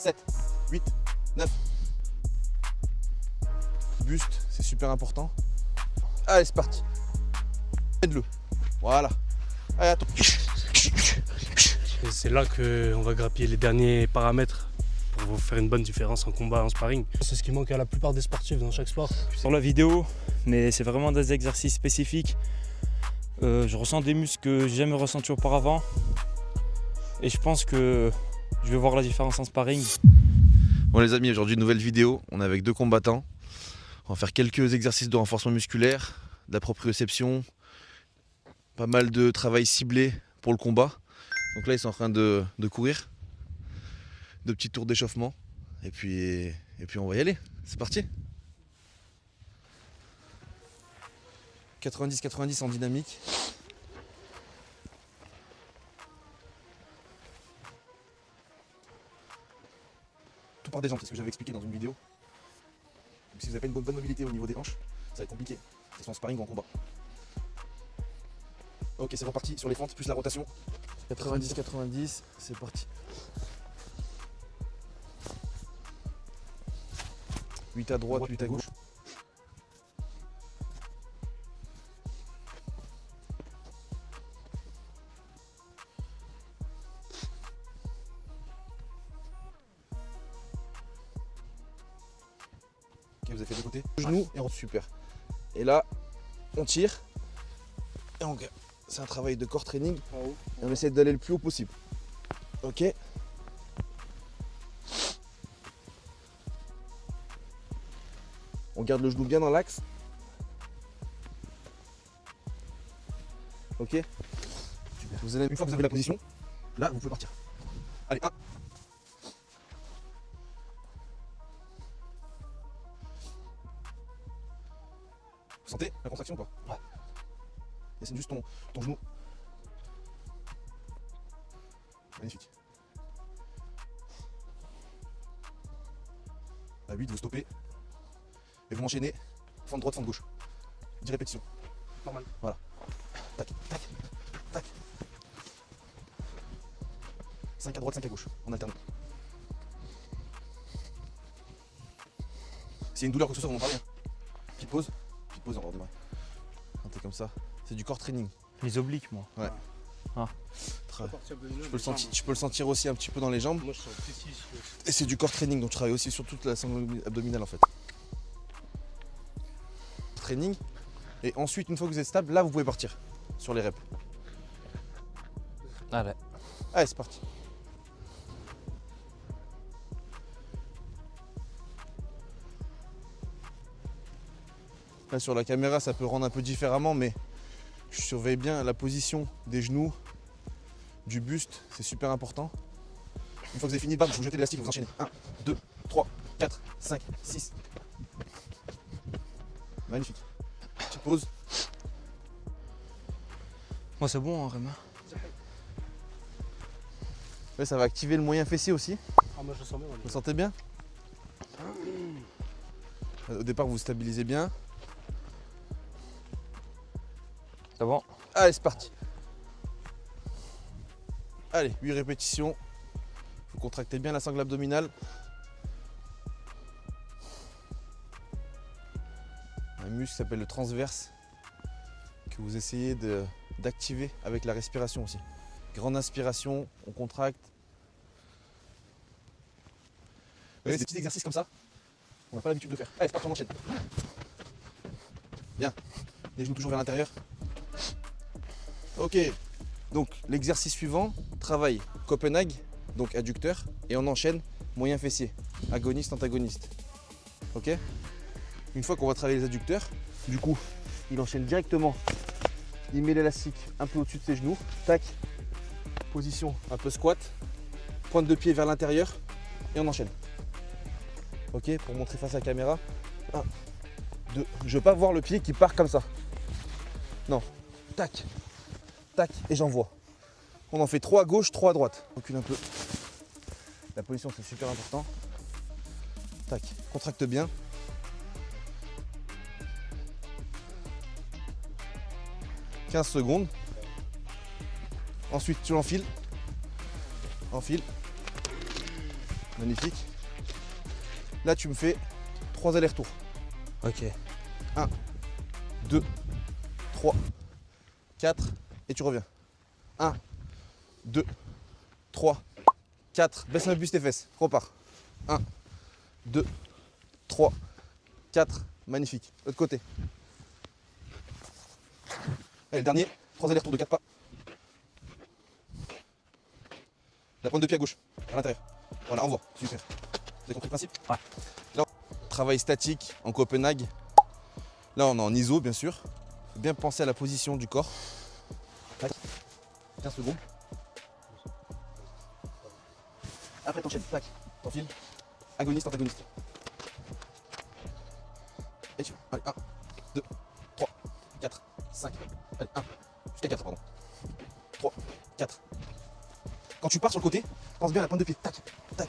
7, 8, 9. Buste, c'est super important. Allez, c'est parti. Aide-le. Voilà. Allez, attends. Et c'est là qu'on va grappiller les derniers paramètres pour vous faire une bonne différence en combat, en sparring. C'est ce qui manque à la plupart des sportifs dans chaque sport. Sur la vidéo, mais c'est vraiment des exercices spécifiques. Je ressens des muscles que j'ai jamais ressentis auparavant. Et je pense que je vais voir la différence en sparring. Bon les amis, aujourd'hui nouvelle vidéo. On est avec deux combattants. On va faire quelques exercices de renforcement musculaire, de la proprioception, pas mal de travail ciblé pour le combat. Donc là ils sont en train de courir. De petits tours d'échauffement. Et puis on va y aller. C'est parti. 90-90 en dynamique. Tout part des jambes, c'est ce que j'avais expliqué dans une vidéo. Donc si vous n'avez pas une bonne mobilité au niveau des hanches, ça va être compliqué, que ce soit en sparring ou en combat. Ok, c'est reparti sur les fentes, plus la rotation. 90-90, c'est parti. 8 à droite, 8 à gauche. Ok, vous avez fait de côté. Genou et on super. Et là, on tire. Et on... c'est un travail de core training. Et on essaie d'aller le plus haut possible. Ok. On garde le genou bien dans l'axe. Ok. Super. Vous allez, une fois que vous avez la position, là vous pouvez partir. Allez, 1. Vous sentez la contraction ou pas? Ouais. Et c'est juste ton genou. Magnifique. À 8, vous stoppez. Et vous enchaînez, fente droite, fente gauche. 10 répétitions. Normal. Voilà. Tac, tac, tac. 5 à droite, 5 à gauche, en alternant. S'il y a une douleur que ce soit, on en parle. Petite pause, on va redémarrer. Un truc comme ça. C'est du core training. Les obliques, moi. Ouais. Ah. Je peux le sentir aussi un petit peu dans les jambes. Moi je sens précis. Et c'est du core training, donc je travaille aussi sur toute la sangle abdominale en fait. Training. Et ensuite, une fois que vous êtes stable, là vous pouvez partir sur les reps. Allez. Allez, c'est parti. Là sur la caméra, ça peut rendre un peu différemment, mais je surveille bien la position des genoux, du buste, c'est super important. Une fois que vous avez fini, bam, vous jetez l'élastique, vous enchaînez. 1, 2, 3, 4, 5, 6. Magnifique. Petite pause. Moi, c'est bon, hein, Réma. Ouais, ça va activer le moyen fessier aussi. Ah, moi je le sens bien. Vous le sentez bien? Au départ, vous vous stabilisez bien. C'est bon. Allez, c'est parti. Allez, 8 répétitions. Vous contractez bien la sangle abdominale. Un muscle qui s'appelle le transverse que vous essayez d'activer avec la respiration aussi. Grande inspiration, on contracte. Vous voyez, c'est des petits exercices comme ça. On n'a pas l'habitude de faire. Allez, c'est parti, on enchaîne. Bien. Les genoux toujours vers l'intérieur. Ok. Donc l'exercice suivant, travail Copenhague, donc adducteur, et on enchaîne moyen fessier, agoniste, antagoniste. Ok. Une fois qu'on va travailler les adducteurs, du coup, il enchaîne directement. Il met l'élastique un peu au-dessus de ses genoux. Tac. Position un peu squat. Pointe de pied vers l'intérieur. Et on enchaîne. Ok, pour montrer face à la caméra. 1, 2. Je ne veux pas voir le pied qui part comme ça. Non. Tac. Tac. Et j'envoie. On en fait 3 à gauche, 3 à droite. Recule un peu. La position, c'est super important. Tac. Contracte bien. 15 secondes. Ensuite, tu l'enfiles. Enfile. Magnifique. Là, tu me fais 3 allers-retours. Ok. 1, 2, 3, 4 et tu reviens. 1, 2, 3, 4. Baisse un peu plus tes fesses. Repars. 1, 2, 3, 4. Magnifique. L'autre côté. Allez, le dernier. 3 allers-retours de 4 pas. La pointe de pied à gauche, à l'intérieur. Voilà, envoie. Super. Vous avez compris le principe? Ouais. Là, travail statique en Copenhague. Là, on est en ISO, bien sûr. Faut bien penser à la position du corps. Tac. 15 secondes. Après, t'enchaînes. Tac. T'enfiles. Agoniste, antagoniste. Et tu. Allez, 1, 2, 3, 4, 5. Allez, 1. Jusqu'à 4, pardon. 3, 4. Quand tu pars sur le côté, pense bien à la pointe de pied. Tac, tac.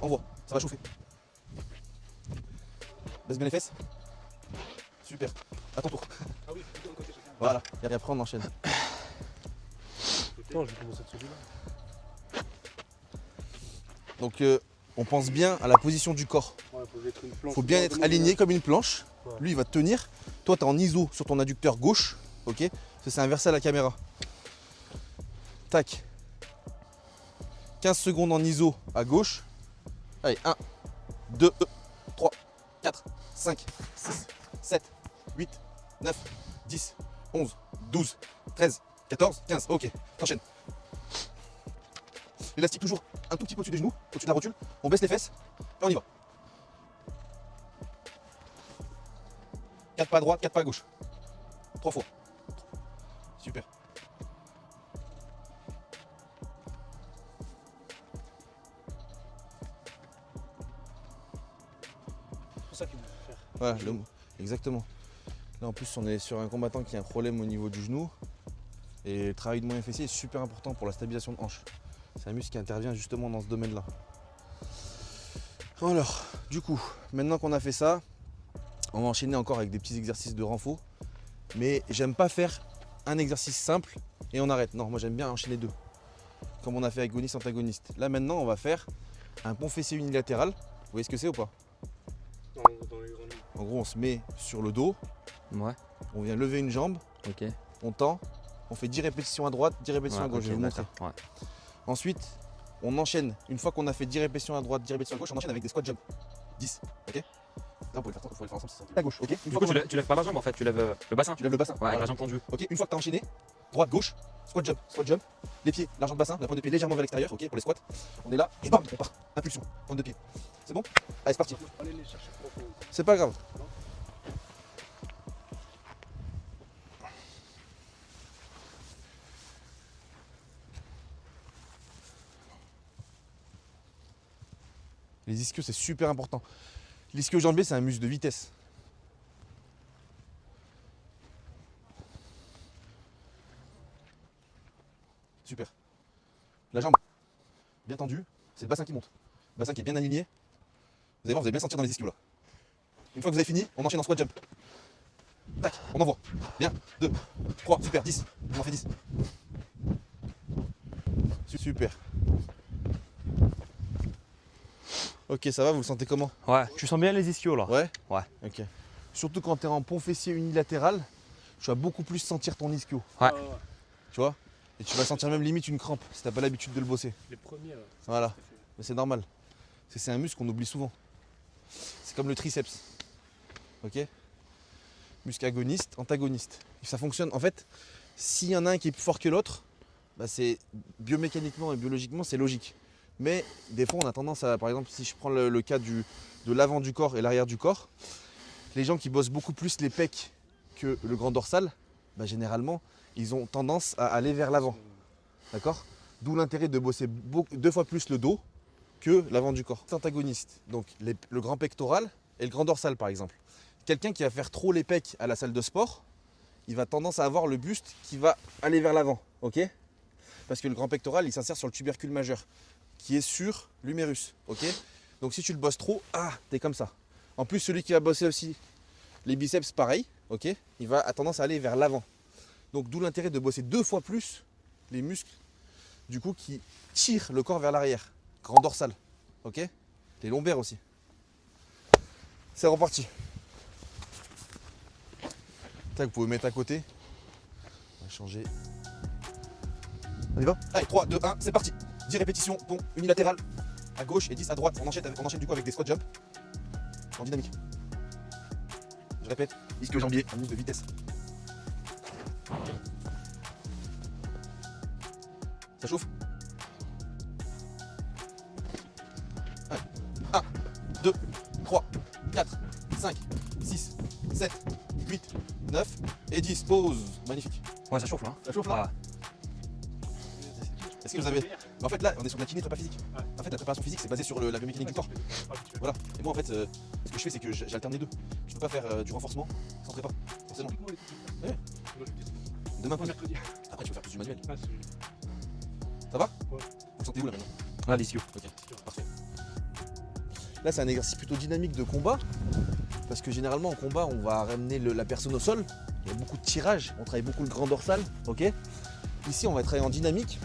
Envoie. Ça va chauffer. Baisse bien les fesses. Super. À ton tour. Ah oui, plutôt un côté chacun. Voilà. Et après, on enchaîne. Non, je vais commencer de celui-là. Donc, on pense bien à la position du corps. Ouais, faut être une planche. Faut bien être aligné comme une planche. Ouais. Lui, il va te tenir. Toi, tu es en ISO sur ton adducteur gauche. Ok. Ça, c'est inversé à la caméra. Tac. 15 secondes en ISO à gauche. Allez, 1, 2, 3, 4, 5, 6, 7, 8, 9, 10, 11, 12, 13, 14, 15. Ok, t'enchaînes. L'élastique toujours un tout petit peu au-dessus des genoux, au-dessus de la rotule. On baisse les fesses et on y va. 4 pas à droite, 4 pas à gauche. 3 fois. Super. C'est pour ça qu'il faut faire. Voilà, exactement. Là en plus on est sur un combattant qui a un problème au niveau du genou. Et le travail de moyen fessier est super important pour la stabilisation de hanche. C'est un muscle qui intervient justement dans ce domaine-là. Alors, du coup, maintenant qu'on a fait ça, on va enchaîner encore avec des petits exercices de renfort. Mais j'aime pas faire un exercice simple et on arrête. Non, moi j'aime bien enchaîner deux. Comme on a fait agoniste, antagoniste. Là maintenant on va faire un pont fessier unilatéral. Vous voyez ce que c'est ou pas? Dans les grandes lignes. En gros on se met sur le dos, Ouais. on vient lever une jambe, Ok. on tend, on fait 10 répétitions à droite, 10 répétitions à gauche, je vais vous montrer. Ouais. Ensuite, on enchaîne, une fois qu'on a fait 10 répétitions à droite, 10 répétitions à gauche, on enchaîne avec des squat jump. 10, ok? Là, on peut le faire ensemble, c'est à gauche, ok? Une Du fois coup, qu'on tu lèves pas la jambe en fait, tu lèves le bassin. tu lèves le bassin. Ouais, Voilà. avec la jambe tendue. Ok, une fois que tu as enchaîné, droite, gauche, squat jump, les pieds, l'argent de bassin, la pointe de pied légèrement vers l'extérieur, ok, pour les squats. On est là, et bam, on part. Impulsion, pointe de pied. C'est bon? Allez, c'est parti. Faut pas aller les chercher profond. C'est pas grave. Les ischios, c'est super important. L'ischio-jambier, c'est un muscle de vitesse. Super. La jambe, bien tendue, c'est le bassin qui monte. Le bassin qui est bien aligné. Vous allez voir, vous allez bien sentir dans les ischios là. Une fois que vous avez fini, on enchaîne en squat jump. Tac, on envoie. Bien, 2, 3, super, 10. On en fait 10. Super. Ok, ça va, vous le sentez comment? Ouais. Tu sens bien les ischios là. Ouais? Ouais. Ok. Surtout quand tu es en pont fessier unilatéral, tu vas beaucoup plus sentir ton ischio. Ouais. Ah, Tu vois? Et tu vas sentir même limite une crampe si t'as pas l'habitude de le bosser. les premiers. Voilà. Mais c'est normal. C'est un muscle qu'on oublie souvent. C'est comme le triceps. Ok? Muscle agoniste, antagoniste. Et ça fonctionne. En fait, s'il y en a un qui est plus fort que l'autre, bah c'est biomécaniquement et biologiquement c'est logique. Mais des fois on a tendance à, par exemple si je prends le cas de l'avant du corps et l'arrière du corps, les gens qui bossent beaucoup plus les pecs que le grand dorsal, bah généralement ils ont tendance à aller vers l'avant. D'accord? D'où l'intérêt de bosser 2 fois plus le dos que l'avant du corps. C'est antagoniste. Donc le grand pectoral et le grand dorsal par exemple. Quelqu'un qui va faire trop les pecs à la salle de sport, il va tendance à avoir le buste qui va aller vers l'avant. Ok? Parce que le grand pectoral il s'insère sur le tubercule majeur qui est sur l'humérus. Ok? Donc si tu le bosses trop, t'es comme ça. En plus celui qui va bosser aussi les biceps pareil, ok? Il va a tendance à aller vers l'avant. Donc d'où l'intérêt de bosser 2 fois plus les muscles du coup qui tirent le corps vers l'arrière. Grand dorsal. Ok? Les lombaires aussi. C'est reparti. Tac, vous pouvez mettre à côté. On va changer. On y va? Allez, 3, 2, 1, c'est parti. 10 répétitions, pont unilatéral à gauche et 10 à droite. On enchaîne du coup avec des squat jump en dynamique. Je répète, ischio-jambier en mise de vitesse. Ça chauffe? Allez. 1, 2, 3, 4, 5, 6, 7, 8, 9 et 10. Pause. Magnifique. Ouais, ça chauffe là. Ça chauffe là? Est-ce que vous avez. En fait, là, on est sur de la kiné prépa physique. En fait, la préparation physique, c'est basé sur la biomécanique du corps. Voilà. Et moi, en fait, ce que je fais, c'est que j'alterne les deux. Je peux pas faire du renforcement sans prépa. Forcément. Ouais. Demain, pas. Après, tu peux faire plus du manuel. Ça va? Vous le sentez où là maintenant? Ah, l'ischio. Ok, parfait. Là, c'est un exercice plutôt dynamique de combat. Parce que généralement, en combat, on va ramener la personne au sol. Il y a beaucoup de tirage. On travaille beaucoup le grand dorsal. Ok? Ici, on va travailler en dynamique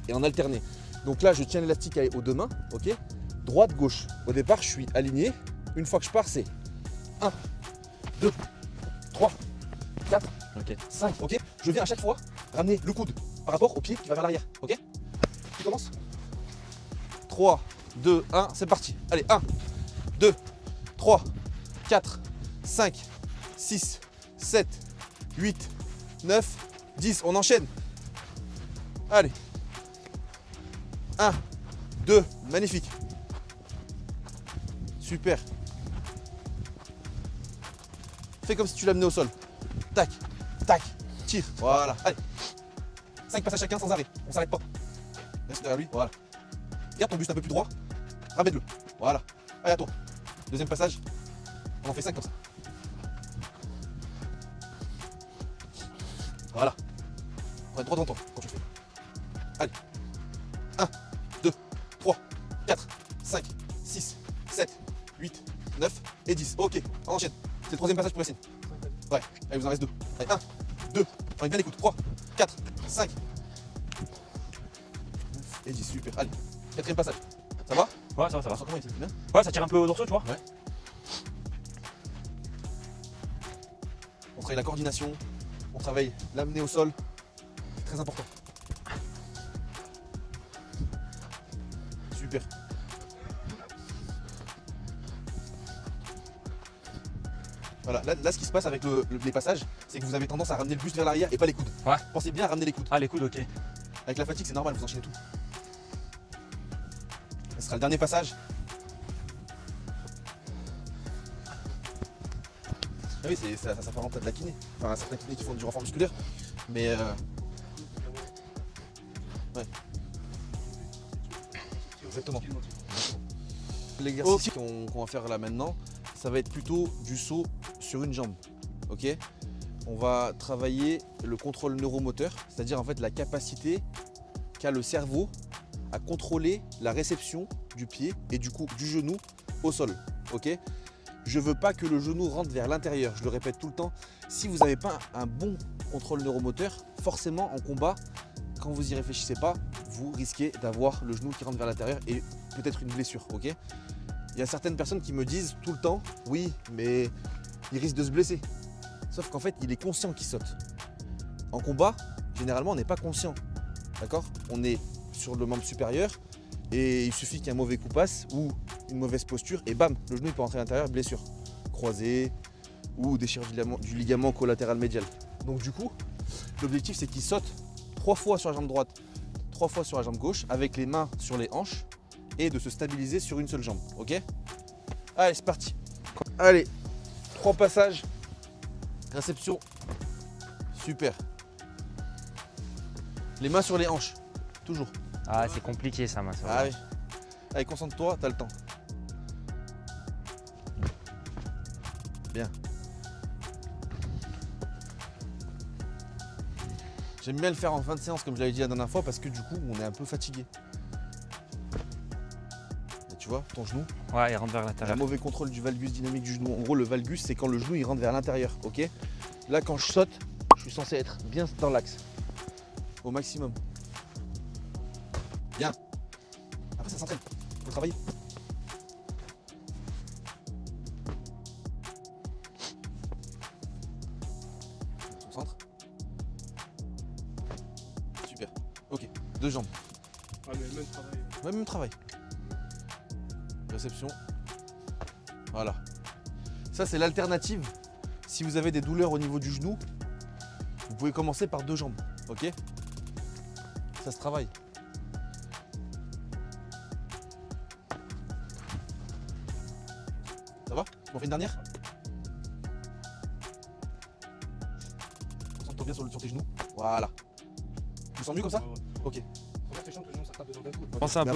et en alterné. Donc là, je tiens l'élastique aux deux mains. Ok? Droite, gauche. Au départ, je suis aligné. Une fois que je pars, c'est 1, 2, 3, 4, Ok. 5. Ok? Je viens à chaque fois ramener le coude par rapport au pied qui va vers l'arrière. Ok? Tu commences? 3, 2, 1, c'est parti. Allez, 1, 2, 3, 4, 5, 6, 7, 8, 9, 10. On enchaîne. Allez. 1, 2, magnifique. Super. Fais comme si tu l'amenais au sol. Tac, tac, tire. Voilà. Allez. 5 passages chacun sans arrêt. On s'arrête pas. Reste derrière lui. Voilà. Garde ton buste un peu plus droit. Ramène-le. Voilà. Allez, à toi. Deuxième passage. On en fait 5 comme ça. Voilà. On va être droit dans le temps quand tu le fais. Allez. 1, 2, 3, 4, 5, 6, 7, 8, 9 et 10. Ok, on enchaîne. C'est le troisième passage pour Yacine. Ouais, allez, vous en reste 2. Allez, 1, 2, on est bien l'écoute. 3, 4, 5 et 10. Super. Allez, quatrième passage. Ça va? Ouais, ça va, ça va. Comment il était bien? Ouais, ça tire un peu au dorsal, tu vois. Ouais. On travaille la coordination, on travaille l'amener au sol. C'est très important. Super. Voilà, là ce qui se passe avec les passages, c'est que vous avez tendance à ramener le buste vers l'arrière et pas les coudes. Ouais. Pensez bien à ramener les coudes. Ah, les coudes, ok. Avec la fatigue, c'est normal, vous enchaînez tout. Ce sera le dernier passage. Ah oui, ça s'apparente à de la kiné. Enfin, certains kinés qui font du renfort musculaire. Mais ouais. Exactement. L'exercice qu'on va faire là maintenant, ça va être plutôt du saut sur une jambe. Ok? On va travailler le contrôle neuromoteur, c'est-à-dire en fait la capacité qu'a le cerveau à contrôler la réception du pied et du coup du genou au sol. Ok? Je veux pas que le genou rentre vers l'intérieur, je le répète tout le temps. Si vous n'avez pas un bon contrôle neuromoteur, forcément en combat, quand vous y réfléchissez pas, vous risquez d'avoir le genou qui rentre vers l'intérieur et peut-être une blessure. Ok? Il y a certaines personnes qui me disent tout le temps, oui, mais il risque de se blesser. Sauf qu'en fait, il est conscient qu'il saute. En combat, généralement, on n'est pas conscient. D'accord? On est sur le membre supérieur et il suffit qu'un mauvais coup passe ou une mauvaise posture et bam, le genou il peut rentrer à l'intérieur, blessure. Croisée ou déchirure du ligament collatéral médial. Donc du coup, l'objectif c'est qu'il saute 3 fois sur la jambe droite, 3 fois sur la jambe gauche avec les mains sur les hanches et de se stabiliser sur une seule jambe. Ok? Allez, c'est parti. Allez, 3 passages. Réception. Super. Les mains sur les hanches. Toujours. Ah, c'est compliqué ça, ça. Ah oui. Allez, concentre-toi, t'as le temps. Bien. J'aime bien le faire en fin de séance, comme je l'avais dit la dernière fois, parce que du coup, on est un peu fatigué. Et tu vois, ton genou, Ouais, il rentre vers un l'intérieur. mauvais contrôle du valgus dynamique du genou. En gros, le valgus, c'est quand le genou il rentre vers l'intérieur, ok? Là, quand je saute, je suis censé être bien dans l'axe, au maximum. Bien. Après, ça s'entraîne. Faut travailler. Centre. Super. Ok. 2 jambes. Ah, mais même travail. Ouais, même travail. Réception. Voilà. Ça, c'est l'alternative. Si vous avez des douleurs au niveau du genou, vous pouvez commencer par 2 jambes. Ok? Ça se travaille. Ça va? On fait une dernière? Concentre-toi bien sur tes genoux. Voilà. Tu sens mieux comme ça? Ouais, ouais. Ok. Regarde tes jambes, que sinon ça tape dedans d'un coup. Pense un peu.